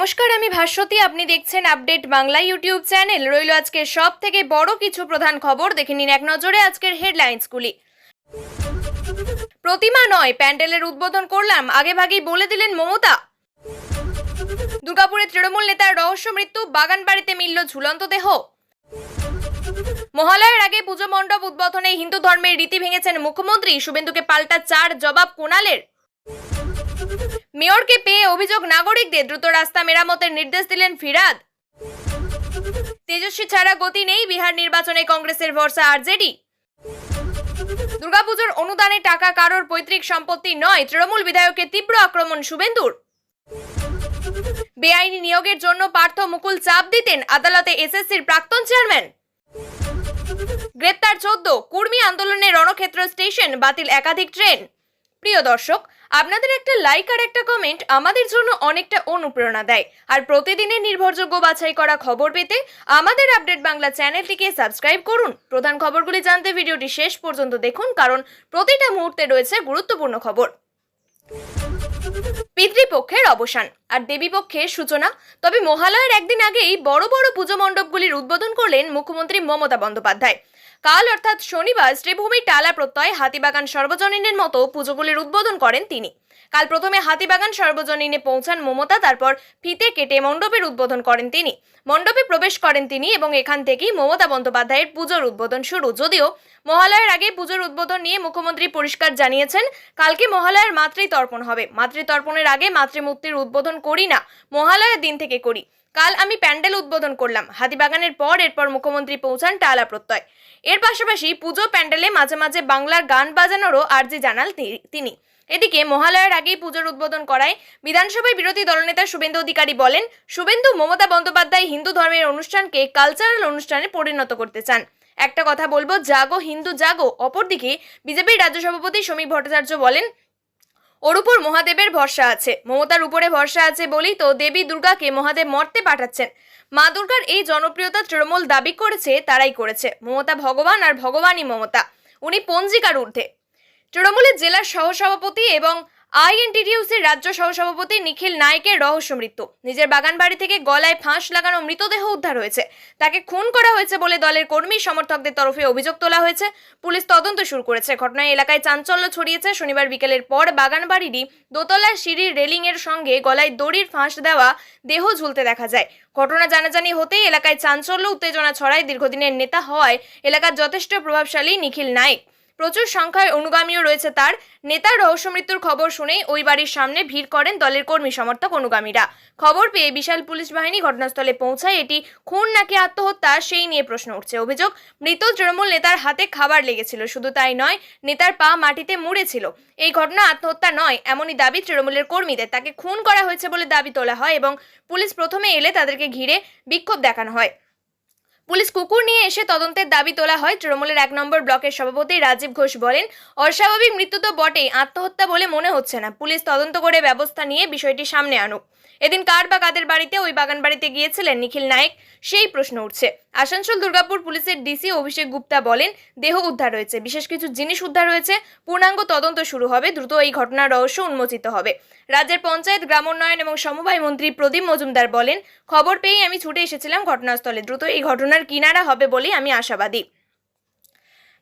নমস্কার, আমি ভাস্বতী। আপনি দেখছেন আপডেট বাংলা ইউটিউব চ্যানেল। রইল আজকে সব থেকে বড় কিছু প্রধান খবর, দেখে নিন এক নজরে আজকের হেডলাইন্সগুলি। প্রতিমা নয়, প্যান্ডেলের উদ্বোধন করলাম, আগেভাগেই বলে দিলেন মমতা। দুর্গাপুরে তৃণমূল নেতার রহস্য মৃত্যু, বাগানবাড়িতে মিলল ঝুলন্ত দেহ। মহালয়ার আগে পুজো মণ্ডপ উদ্বোধনে হিন্দু ধর্মের রীতি ভেঙেছেন মুখ্যমন্ত্রী, শুভেন্দুকে পাল্টা 4 জবাব কুণালের। মেয়রকে পেয়ে অভিযোগ নাগরিকদের, দ্রুত রাস্তা মেরামতের নির্দেশ দিলেন ফিরাদ। তেজস্বী ছাড়া গতি নেই, বিহার নির্বাচনে কংগ্রেসের ভরসা আরজেডি। দুর্গাপুজোর অনুদানে টাকা কারোর পৈতৃক সম্পত্তি নয়, তৃণমূল বিধায়কের তীব্র আক্রমণ শুভেন্দুর। বেআইনি নিয়োগের জন্য পার্থ মুকুল চাপ দিতেন, আদালতে এসএসসির প্রাক্তন চেয়ারম্যান। গ্রেপ্তার 14, কুর্মী আন্দোলনে রণক্ষেত্র স্টেশন, বাতিল একাধিক ট্রেন। প্রিয় দর্শক, আপনাদের একটা লাইক আর একটা কমেন্ট আমাদের জন্য অনেকটা অনুপ্রেরণা দেয়। আর প্রতিদিনের নির্ভরযোগ্য বাছাই করা খবর পেতে আমাদের আপডেট বাংলা চ্যানেলটিকে সাবস্ক্রাইব করুন। প্রধান খবরগুলি জানতে ভিডিওটি শেষ পর্যন্ত দেখুন, কারণ প্রতিটা মুহূর্তে রয়েছে গুরুত্বপূর্ণ খবর। পিতৃপক্ষের অবসান আর দেবীপক্ষের সূচনা। তবে মহালয়ার একদিন আগেই বড় বড় পুজো মণ্ডপগুলির উদ্বোধন করলেন মুখ্যমন্ত্রী মমতা বন্দ্যোপাধ্যায়। কাল অর্থাৎ শনিবার শ্রীভূমি টালা প্রত্যয় হাতিবাগান সর্বজনীনের মতো পুজোগুলির উদ্বোধন করেন তিনি। কাল প্রথমে হাতিবাগান সর্বজনীনে পৌঁছান মমতা, তারপর ফিতে কেটে মণ্ডপের উদ্বোধন করেন তিনি। মণ্ডপে প্রবেশ করেন তিনি এবং এখান থেকেই মমতা বন্দ্যোপাধ্যায়ের পুজোর উদ্বোধন শুরু। যদিও মহালয়ার আগে পুজোর উদ্বোধন নিয়ে মুখ্যমন্ত্রী পরিষ্কার জানিয়েছেন, কালকে মহালয়ার মাতৃতর্পণ হবে। মাতৃতর্পণের আগে মাতৃমূর্তির উদ্বোধন করি না, মহালয়ার দিন থেকে করি। কাল আমি প্যান্ডেল উদ্বোধন করলাম হাতিবাগানের পর, এরপর মুখ্যমন্ত্রী পৌঁছান টালা প্রত্যয়। এর পাশাপাশি পুজো প্যান্ডেলে মাঝে মাঝে বাংলার গান বাজানোরও আর্জি জানান তিনি। এদিকে মহালয়ার আগেই পুজোর উদ্বোধন করায় বিধানসভায় বিরোধী দলনেতা শুভেন্দু অধিকারী বলেন, শুভেন্দু মমতা বন্দ্যোপাধ্যায় হিন্দু ধর্মের অনুষ্ঠানকে কালচারাল অনুষ্ঠানে পরিণত করতে চান। একটা কথা বলবো, জাগো হিন্দু জাগো। অপরদিকে বিজেপির রাজ্য সভাপতি শ্রমিক ভট্টাচার্য বলেন, ওর উপর মহাদেবের ভরসা আছে, মমতার উপরে ভরসা আছে বলেই তো দেবী দুর্গাকে মহাদেব মর্তে পাঠাচ্ছেন। মা দুর্গার এই জনপ্রিয়তা তৃণমূল দাবি করেছে, তারাই করেছে। মমতা ভগবান আর ভগবানই মমতা, উনি পঞ্জিকার ঊর্ধ্বে। তৃণমূলের জেলার সহসভাপতি এবং আইএনটিটিউসির রাজ্য সহসভাপতি নিখিল নায়েকের রহস্য মৃত্যু। নিজের বাগান বাড়ি থেকে গলায় ফাঁস লাগানো মৃতদেহ উদ্ধার হয়েছে। তাকে খুন করা হয়েছে বলে দলের কর্মী সমর্থকদের তরফে অভিযোগ তোলা হয়েছে। পুলিশ তদন্ত শুরু করেছে। ঘটনায় এলাকায় চাঞ্চল্য ছড়িয়েছে। শনিবার বিকেলের পর বাগান বাড়িরই দোতলার সিঁড়ির রেলিং এর সঙ্গে গলায় দড়ির ফাঁস দেওয়া দেহ ঝুলতে দেখা যায়। ঘটনা জানাজানি হতেই এলাকায় চাঞ্চল্য উত্তেজনা ছড়ায়। দীর্ঘদিনের নেতা হওয়ায় এলাকার যথেষ্ট প্রভাবশালী নিখিল নায়েক, প্রচুর সংখ্যায় অনুগামীও রয়েছে তার। নেতার রহস্য মৃত্যুর খবর শুনেই ওই বাড়ির সামনে ভিড় করেন দলের কর্মী সমর্থক অনুগামীরা। খবর পেয়ে বিশাল পুলিশ বাহিনী ঘটনাস্থলে পৌঁছায়। এটি খুন নাকি আত্মহত্যা, সেই নিয়ে প্রশ্ন উঠছে। অভিযোগ, মৃত তৃণমূল নেতার হাতে খাবার লেগেছিল। শুধু তাই নয়, নেতার পা মাটিতে মুড়েছিল। এই ঘটনা আত্মহত্যা নয়, এমনই দাবি তৃণমূলের কর্মীদের। তাকে খুন করা হয়েছে বলে দাবি তোলা হয় এবং পুলিশ প্রথমে এলে তাদেরকে ঘিরে বিক্ষোভ দেখানো হয়। পুলিশ কুকুর নিয়ে এসে তদন্তের দাবি তোলা হয়। তৃণমূলের 1 নম্বর ব্লকের সভাপতি রাজীব ঘোষ বলেন, অস্বাভাবিক মৃত্যু তো বটেই, আত্মহত্যা বলে মনে হচ্ছে না। পুলিশ তদন্ত করে ব্যবস্থা নিয়ে বিষয়টি সামনে আনুক। এদিন কার বা কাদের বাড়িতে ওই বাগান বাড়িতে গিয়েছিলেন নিখিল নায়েক, সেই প্রশ্ন উঠছে। আসানসোল দুর্গাপুর পুলিশের ডিসি অভিষেক গুপ্তা বলেন, দেহ উদ্ধার হয়েছে, বিশেষ কিছু জিনিস উদ্ধার হয়েছে, পূর্ণাঙ্গ তদন্ত শুরু হবে, দ্রুত এই ঘটনার রহস্য উন্মোচিত হবে। রাজ্যের পঞ্চায়েত, গ্রামোন্নয়ন এবং সমবায় মন্ত্রী প্রদীপ মজুমদার বলেন, খবর পেয়েই আমি ছুটে এসেছিলাম ঘটনাস্থলে, দ্রুত এই ঘটনার কিনারা হবে বলেই আমি আশাবাদী।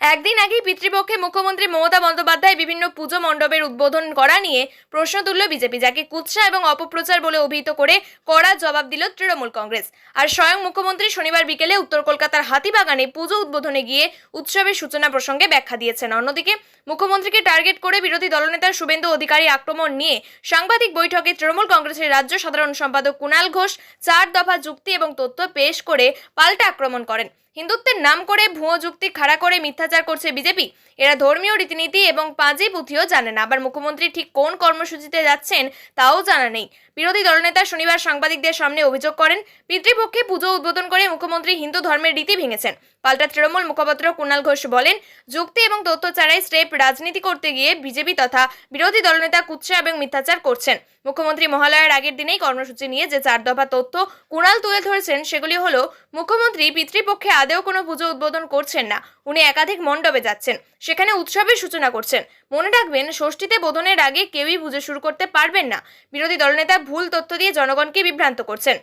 একদিন আগেই পিতৃপক্ষে মুখ্যমন্ত্রী মমতা বন্দ্যোপাধ্যায় বিভিন্ন পুজো মণ্ডপের উদ্বোধন করা নিয়ে প্রশ্ন তুলল বিজেপি, যাকে কুৎসা এবং অপপ্রচার বলে অভিহিত করে কড়া জবাব দিল তৃণমূল কংগ্রেস। আর স্বয়ং মুখ্যমন্ত্রী শনিবার বিকেলে উত্তর কলকাতার হাতিবাগানে পুজো উদ্বোধনে গিয়ে উৎসবের সূচনা প্রসঙ্গে ব্যাখ্যা দিয়েছেন। অন্যদিকে মুখ্যমন্ত্রীকে টার্গেট করে বিরোধী দলনেতা শুভেন্দু অধিকারী আক্রমণ নিয়ে সাংবাদিক বৈঠকে তৃণমূল কংগ্রেসের রাজ্য সাধারণ সম্পাদক কুণাল ঘোষ 4 দফা যুক্তি এবং তথ্য পেশ করে পাল্টা আক্রমণ করেন। হিন্দুত্বের নাম করে ভুয়ো যুক্তি খাড়া করে মিথ্যাচার করছে বিজেপি। এরা ধর্মীয় রীতিনীতি এবং পাঁজি পুঁথিও জানে না। আবার মুখ্যমন্ত্রী ঠিক কোন কর্মসূচিতে যাচ্ছেন তাও জানা নেই। বিরোধী দলনেতা শনিবার সাংবাদিকদের সামনে অভিযোগ করেন, পিতৃপক্ষে পুজো উদ্বোধন করে মুখ্যমন্ত্রী হিন্দু ধর্মের রীতি ভেঙেছেন। পাল্টা তৃণমূল মুখপাত্র কুণাল ঘোষ বলেন, যুক্তি এবং তথ্য ছাড়াই স্টেপ রাজনীতি করতে গিয়ে বিজেপি তথা বিরোধী দলনেতা কুৎসা এবং মিথ্যাচার করছেন। মুখ্যমন্ত্রী মহালয়ার আগের দিনেই কর্মসূচি নিয়ে যে 4 দফা তথ্য কুণাল তুলে ধরেছেন, সেগুলি হলো, মুখ্যমন্ত্রী পিতৃপক্ষে আদেও কোনো পুজো উদ্বোধন করছেন না, উনি একাধিক মণ্ডপে যাচ্ছেন, সেখানে উৎসবের সূচনা করছেন। মনে রাখবেন, ষষ্ঠীতে বোধনের আগে কেউই পুজো শুরু করতে পারবেন না। বিরোধী দলনেতা ভুল তথ্য দিয়ে জনগণকে বিভ্রান্ত করছেন।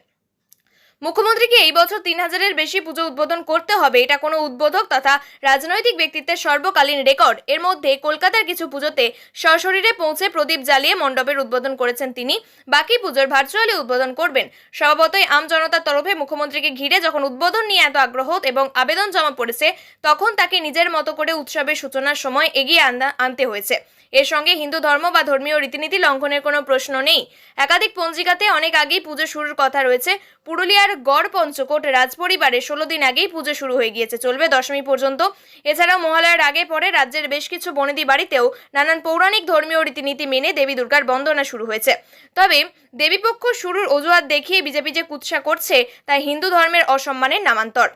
মুখ্যমন্ত্রীকে এই বছর 3000-এর বেশি পুজো উদ্বোধন করতে হবে, এটা কোনো উদ্বোধক তথা রাজনৈতিক ব্যক্তিত্বের সর্বকালীন রেকর্ড। এর মধ্যে কলকাতার কিছু পুজোতে সশরীরে পৌঁছে প্রদীপ জ্বালিয়ে মণ্ডপের উদ্বোধন করেছেন তিনি, বাকি পুজোর ভার্চুয়ালি উদ্বোধন করবেন। স্বভাবতই আম জনতার তরফে মুখ্যমন্ত্রীকে ঘিরে যখন উদ্বোধন নিয়ে এত আগ্রহ এবং আবেদন জমা পড়েছে, তখন তাকে নিজের মতো করে উৎসবের সূচনার সময় এগিয়ে আনতে হয়েছে। এর সঙ্গে হিন্দু ধর্ম বা ধর্মীয় রীতিনীতি লঙ্ঘনের কোনো প্রশ্ন নেই। একাধিক পঞ্জিকাতে অনেক আগেই পুজো শুরুর কথা রয়েছে। পুরুলিয়ার গড় পঞ্চকোট রাজপরিবারে 16 দিন আগেই পুজো শুরু হয়ে গিয়েছে, চলবে দশমী পর্যন্ত। এছাড়াও মহালয়ার আগে পরে রাজ্যের বেশ কিছু বনেদি বাড়িতেও নানান পৌরাণিক ধর্মীয় রীতিনীতি মেনে দেবী দুর্গার বন্দনা শুরু হয়েছে। তবে দেবীপক্ষ শুরুর অজুহাত দেখিয়ে বিজেপি যে কুৎসা করছে, তা হিন্দু ধর্মের অসম্মানের নামান্তর।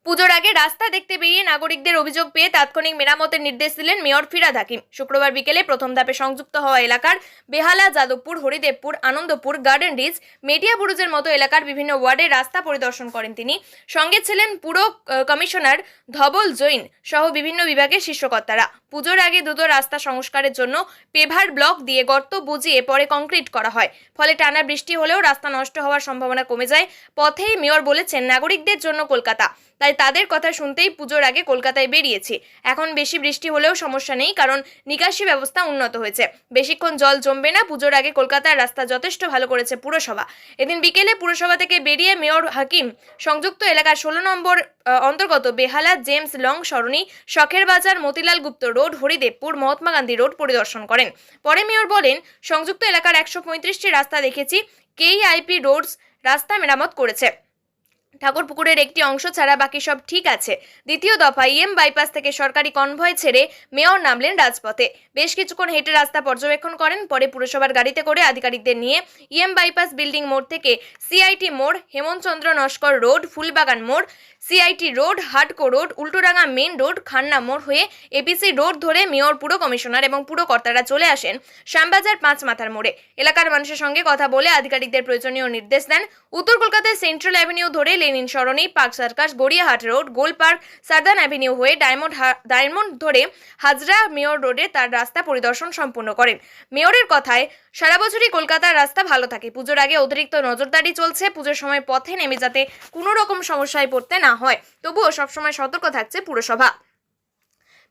পুজোর আগে রাস্তা দেখতে বেরিয়ে নাগরিকদের অভিযোগ পেয়ে তাৎক্ষণিক মেরামতের নির্দেশ দিলেন মেয়র ফিরহাদ হাকিম। শুক্রবার বিকেলে প্রথম ধাপে সংযুক্ত হওয়া এলাকার বেহালা, যাদবপুর, হরিদেবপুর, আনন্দপুর, গার্ডেন রিজ, মেটিয়া বুরুজের মতো এলাকার বিভিন্ন ওয়ার্ডের রাস্তা পরিদর্শন করেন তিনি। সঙ্গে ছিলেন পুর কমিশনার ধবল জৈন সহ বিভিন্ন বিভাগের শীর্ষকর্তারা। পুজোর আগে দ্রুত রাস্তা সংস্কারের জন্য পেভার ব্লক দিয়ে গর্ত বুঝিয়ে পরে কংক্রিট করা হয়, ফলে টানা বৃষ্টি হলেও রাস্তা নষ্ট হওয়ার সম্ভাবনা কমে যায়। পথেই মেয়র বলেছেন, নাগরিকদের জন্য কলকাতা, তাই তাদের কথা শুনতেই পুজোর আগে কলকাতায় বেরিয়েছি। এখন বেশি বৃষ্টি হলেও সমস্যা নেই, কারণ নিকাশি ব্যবস্থা উন্নত হয়েছে, বেশিক্ষণ জল জমবে না। পুজোর আগে কলকাতার রাস্তা যথেষ্ট ভালো করেছে পুরসভা। এদিন বিকেলে পুরসভা থেকে বেরিয়ে মেয়র হাকিম সংযুক্ত এলাকার 16 নম্বর অন্তর্গত বেহালা, জেমস লং সরণি, শখের বাজার, মতিলাল গুপ্ত রোড, হরিদেবপুর, মহাত্মা গান্ধী রোড পরিদর্শন করেন। পরে মেয়র বলেন, সংযুক্ত এলাকার 135টি রাস্তা দেখেছি, কেইআইপি রোডস রাস্তা মেরামত করেছে। ঠাকুরপুকুরের একটি অংশ ছাড়া বাকি সব ঠিক আছে। দ্বিতীয় দফা ইএম বাইপাস থেকে সরকারি কনভয় ছেড়ে মেয়র নামলেন রাজপথে। বেশ কিছুক্ষণ হেঁটে রাস্তা পর্যবেক্ষণ করেন। পরে পুরসভার গাড়িতে করে আধিকারিকদের নিয়ে ইএম বাইপাস বিল্ডিং মোড় থেকে সিআইটি মোড়, হেমন্তচন্দ্র নস্কর রোড, ফুলবাগান মোড়, CIT road, Hatco road, Ultadanga main road, Khanna মোড় হয়ে এপিসি রোড ধরে মেয়র, পুর কমিশনার এবং পুরকর্তারা চলে আসেন শ্যামবাজার 5 মাথার মোড়ে। এলাকার মানুষের সঙ্গে কথা বলে আধিকারিকদের প্রয়োজনীয় নির্দেশ দেন। উত্তর কলকাতায় সেন্ট্রাল অ্যাভিনিউ ধরে লেনিন সরণি, পার্ক সার্কাস, গড়িয়াহাট রোড, গোল পার্ক, সার্দার্ন অ্যাভিনিউ হয়ে ডায়মন্ড ধরে হাজরা মেয়র রোডে তার রাস্তা পরিদর্শন সম্পূর্ণ করেন। মেয়রের কথায়, সারা বছরই কলকাতার রাস্তা ভালো থাকে। পুজোর আগে অতিরিক্ত নজরদারি চলছে, পুজোর সময় পথে নেমে যাতে কোনো রকম সমস্যায় পড়তে না হয়, তবুও সবসময় সতর্ক থাকছে পুরসভা।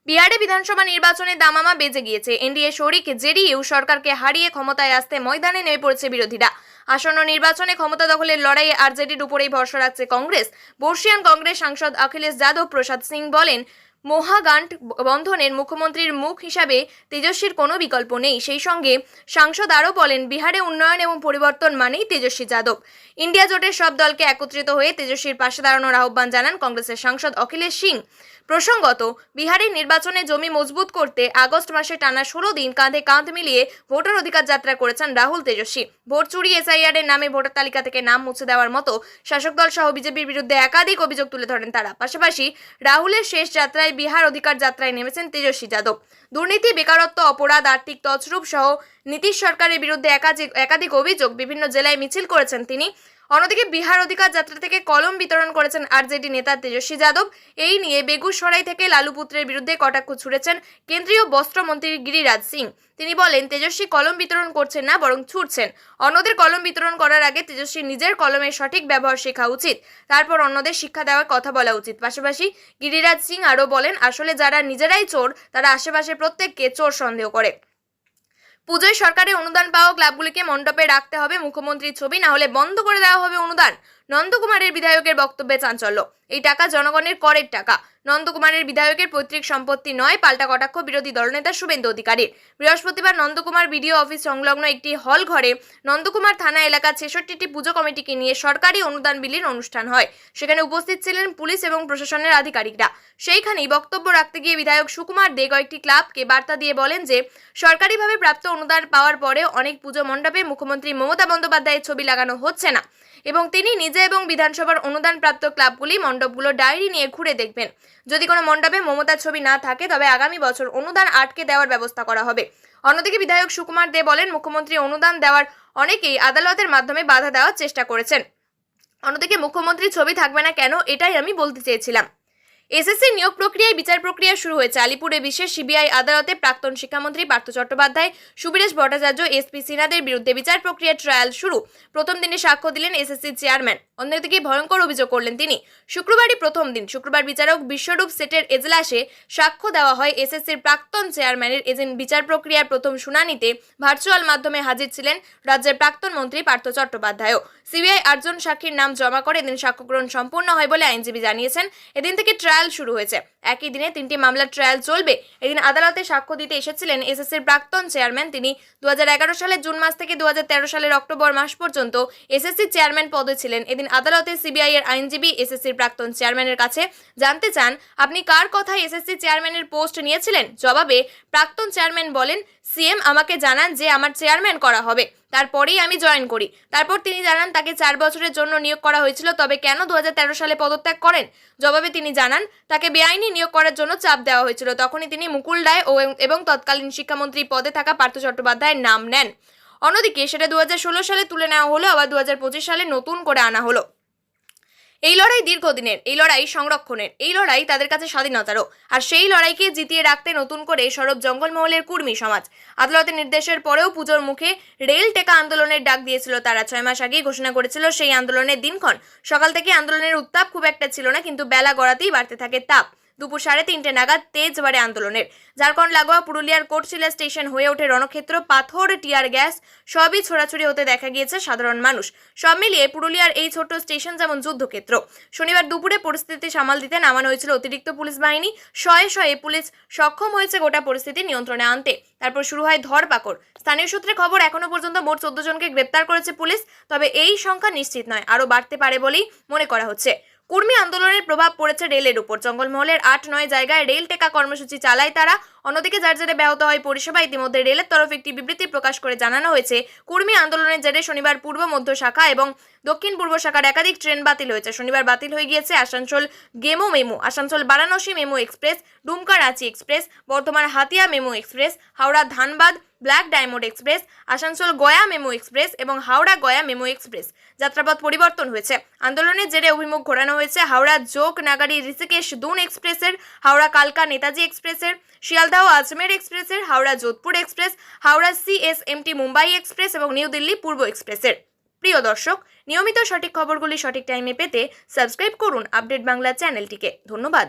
বিহারে বিধানসভা নির্বাচনে দামামা বেজে গিয়েছে। এনডিএ শরিক জেডিইউ সরকারকে হারিয়ে ক্ষমতায় আসতে ময়দানে নেমে পড়েছে বিরোধীরা। আসন্ন নির্বাচনে ক্ষমতা দখলের লড়াইয়ে আরজেডির উপরেই ভরসা রাখছে কংগ্রেস। বর্ষিয়ান কংগ্রেস সাংসদ অখিলেশ যাদব প্রসাদ সিং বলেন, মহাগাঠবন্ধনের মুখ্যমন্ত্রীর মুখ হিসাবে তেজস্বীর কোনো বিকল্প নেই। সেই সঙ্গে সাংসদ আরও বলেন, বিহারে উন্নয়ন এবং পরিবর্তন মানেই তেজস্বী যাদব। ইন্ডিয়া জোটের সব দলকে একত্রিত হয়ে তেজস্বীর পাশে দাঁড়ানোর আহ্বান জানান কংগ্রেসের সাংসদ অখিলেশ সিং। প্রসঙ্গত, বিহারের নির্বাচনে জমি মজবুত করতে আগস্ট মাসে টানা 16 দিন কাঁধে কাঁধ মিলিয়ে ভোটার অধিকার যাত্রা করেছেন রাহুল তেজস্বী। ভোট চুরি, এসআইআর এর নামে ভোটার তালিকা থেকে নাম মুছে দেওয়ার মতো শাসক দল সহ বিজেপির বিরুদ্ধে একাধিক অভিযোগ তুলে ধরেন তারা। পাশাপাশি রাহুলের শেষ যাত্রায় বিহার অধিকার যাত্রায় নেমেছেন তেজস্বী যাদব। দুর্নীতি, বেকারত্ব, অপরাধ, আর্থিক তছরূপ সহ নীতিশ সরকারের বিরুদ্ধে একাধিক অভিযোগ বিভিন্ন জেলায় মিছিল করেছেন তিনি। অন্যদিকে বিহার অধিকার যাত্রা থেকে কলম বিতরণ করেছেন আরজেডি নেতা তেজস্বী যাদব। এই নিয়ে বেগুসরাই থেকে লালু পুত্রের বিরুদ্ধে কটাক্ষ ছুড়েছেন কেন্দ্রীয় বস্ত্রমন্ত্রী গিরিরাজ সিং। তিনি বলেন, তেজস্বী কলম বিতরণ করছেন না, বরং ছুটছেন। অন্যদের কলম বিতরণ করার আগে তেজস্বী নিজের কলমের সঠিক ব্যবহার শেখা উচিত, তারপর অন্যদের শিক্ষা দেওয়ার কথা বলা উচিত। পাশাপাশি গিরিরাজ সিং আরও বলেন, আসলে যারা নিজেরাই চোর, তারা আশেপাশে প্রত্যেককে চোর সন্দেহ করে। পুজোয় সরকারের অনুদান পাওয়া ক্লাবগুলিকে মণ্ডপে রাখতে হবে মুখ্যমন্ত্রীর ছবি, না হলে বন্ধ করে দেওয়া হবে অনুদান। নন্দকুমারের বিধায়কের বক্তব্যে চাঞ্চল্য। এই টাকা জনগণের করের টাকা। নন্দকুমারের বিধায়কের পৈতৃক সম্পত্তি নয়, পাল্টা কটাক্ষ বিরোধী দলনেতা শুভেন্দু অধিকারীর। বৃহস্পতিবার নন্দকুমার বিডিও অফিস সংলগ্ন একটি হল ঘরে নন্দকুমার থানা এলাকার 66টি পুজো কমিটিকে নিয়ে সরকারি অনুদান বিলির অনুষ্ঠান হয়। সেখানে উপস্থিত ছিলেন পুলিশ এবং প্রশাসনের আধিকারিকরা। সেইখানেই বক্তব্য রাখতে গিয়ে বিধায়ক সুকুমার দে কয়েকটি ক্লাবকে বার্তা দিয়ে বলেন যে, সরকারিভাবে প্রাপ্ত অনুদান পাওয়ার পরেও অনেক পুজো মণ্ডপে মুখ্যমন্ত্রী মমতা বন্দ্যোপাধ্যায়ের ছবি লাগানো হচ্ছে না, এবং তিনি নিজে এবং বিধানসভার অনুদান প্রাপ্ত ক্লাবগুলি মণ্ডপগুলো ডায়েরি নিয়ে ঘুরে দেখবেন। যদি কোনো মণ্ডপে মমতার ছবি না থাকে, তবে আগামী বছর অনুদান আটকে দেওয়ার ব্যবস্থা করা হবে। অন্যদিকে বিধায়ক সুকুমার দে বলেন, মুখ্যমন্ত্রী অনুদান দেওয়ার অনেকেই আদালতের মাধ্যমে বাধা দেওয়ার চেষ্টা করেছেন। অন্যদিকে মুখ্যমন্ত্রীর ছবি থাকবে না কেন, এটাই আমি বলতে চেয়েছিলাম। এসএসসি নিয়োগ প্রক্রিয়ায় বিচার প্রক্রিয়া শুরু হয়েছে। আলিপুরে বিশেষ সিবিআই আদালতে প্রাক্তন শিক্ষামন্ত্রী পার্থ চট্টোপাধ্যায়, সুবীরেশ ভট্টাচার্য, এসপি সিনহাদের বিরুদ্ধে বিচার প্রক্রিয়া ট্রায়াল শুরু। প্রথম দিনে সাক্ষ্য দিলেন এসএসসি চেয়ারম্যান। অন্যদিকে ভয়ঙ্কর অভিযোগ করলেন তিনি। শুক্রবারই প্রথম দিন। শুক্রবার বিচারক বিশ্বরূপ সেটের এজলাসে সাক্ষ্য দেওয়া হয় এসএসসির প্রাক্তন চেয়ারম্যানের। এদিন বিচার প্রক্রিয়ার প্রথম শুনানিতে ভার্চুয়াল মাধ্যমে হাজির ছিলেন রাজ্যের প্রাক্তন মন্ত্রী পার্থ চট্টোপাধ্যায়ও। সিবিআই 8 জন সাক্ষীর নাম জমা করে এদিন সাক্ষ্য গ্রহণ সম্পূর্ণ হয় বলে আইনজীবী জানিয়েছেন। এদিন থেকে ট্রায়াল শুরু হয়েছে। একই দিনে 3টি মামলার ট্রায়াল চলবে। এদিন আদালতে সাক্ষ্য দিতে এসেছিলেন এসএসসির প্রাক্তন চেয়ারম্যান। তিনি 2011 সালের জুন মাস থেকে 2013 সালের অক্টোবর মাস পর্যন্ত এসএসসি চেয়ারম্যান পদে ছিলেন। এদিন আদালতে সিবিআই এর আইনজীবী এসএসসির প্রাক্তন চেয়ারম্যানের কাছে জানতে চান, আপনি কার কথায় এসএসসি চেয়ারম্যানের পোস্ট নিয়েছিলেন? জবাবে প্রাক্তন চেয়ারম্যান বলেন, সিএম আমাকে জানান যে আমার চেয়ারম্যান করা হবে, তারপরেই আমি জয়েন করি। তারপর তিনি জানান তাকে 4 বছরের জন্য নিয়োগ করা হয়েছিল, তবে কেন 2013 সালে পদত্যাগ করেন? জবাবে তিনি জানান তাকে বেআইনি নিয়োগ করার জন্য চাপ দেওয়া হয়েছিল। তখনই তিনি মুকুল রায় এবং তৎকালীন শিক্ষামন্ত্রী পদে থাকা পার্থ চট্টোপাধ্যায়ের নাম নেন। অন্যদিকে সেটা 2016 সালে তুলে নেওয়া হলো, আবার 2025 সালে নতুন করে আনা হলো। এই লড়াই দীর্ঘদিনের, এই লড়াই সংরক্ষণের, এই লড়াই তাদের কাছে স্বাধীনতারও। আর সেই লড়াইকে জিতিয়ে রাখতে নতুন করে সরব জঙ্গলমহলের কুর্মী সমাজ। আদালতের নির্দেশের পরেও পুজোর মুখে রেল টেকা আন্দোলনের ডাক দিয়েছিল তারা। 6 মাস আগেই ঘোষণা করেছিল সেই আন্দোলনের দিনক্ষণ। সকাল থেকে আন্দোলনের উত্তাপ খুব একটা ছিল না, কিন্তু বেলা গড়াতেই বাড়তে থাকে তাপ। দুপুর 3:30 নাগাদ তেজ বাড়ে আন্দোলনের। ঝাড়খণ্ড লাগোয়া পুরুলিয়ার কোটশিলা স্টেশন হয়ে ওঠে রণক্ষেত্র। পাথর, টিয়ার গ্যাস সবই ছোড়াছুড়ি হতে দেখা গিয়েছে সাধারণ মানুষ। সব মিলিয়ে পুরুলিয়ার এই ছোট্ট স্টেশন যেমন যুদ্ধক্ষেত্র। শনিবার দুপুরে পরিস্থিতি সামাল দিতে নামানো হয়েছিল অতিরিক্ত পুলিশ বাহিনী। শয়ে শয়ে পুলিশ সক্ষম হয়েছে গোটা পরিস্থিতি নিয়ন্ত্রণে আনতে। তারপর শুরু হয় ধরপাকড়। স্থানীয় সূত্রে খবর, এখনো পর্যন্ত মোট 14 জনকে গ্রেপ্তার করেছে পুলিশ। তবে এই সংখ্যা নিশ্চিত নয়, আরও বাড়তে পারে বলেই মনে করা হচ্ছে। কুর্মী আন্দোলনের প্রভাব পড়েছে রেলের উপর। জঙ্গলমহলের 8-9 জায়গায় রেল টেকা কর্মসূচি চালায় তারা। অন্যদিকে যার জেরে ব্যাহত হয় পরিষেবা। ইতিমধ্যে রেলের তরফে একটি বিবৃতি প্রকাশ করে জানানো হয়েছে, কুর্মী আন্দোলনের জেরে শনিবার পূর্ব মধ্য শাখা এবং দক্ষিণ পূর্ব শাখার একাধিক ট্রেন বাতিল হয়েছে। শনিবার বাতিল হয়ে গিয়েছে Asansol Gomoh MEMU, Asansol Varanasi MEMU express, Dumka Ranchi express, Bardhaman Hatia MEMU express, Howrah Dhanbad black diamond express, Asansol Gaya MEMU express এবং হাওড়া গয়া মেমো এক্সপ্রেস। যাত্রাপথ পরিবর্তন হয়েছে। আন্দোলনের জেরে অভিমুখ ঘোরানো হয়েছে হাওড়া যোগ নাগাড়ি ঋষিকেশ দুন এক্সপ্রেসের, হাওড়া কালকা নেতাজি এক্সপ্রেসের, শিয়ালদাহ আজমের এক্সপ্রেসের, Howrah Jodhpur express, Howrah CSMT Mumbai express এবং নিউ দিল্লি পূর্ব এক্সপ্রেসের। প্রিয় দর্শক, নিয়মিত সঠিক খবরগুলি সঠিক টাইমে পেতে সাবস্ক্রাইব করুন আপডেট বাংলা চ্যানেলটিকে। ধন্যবাদ।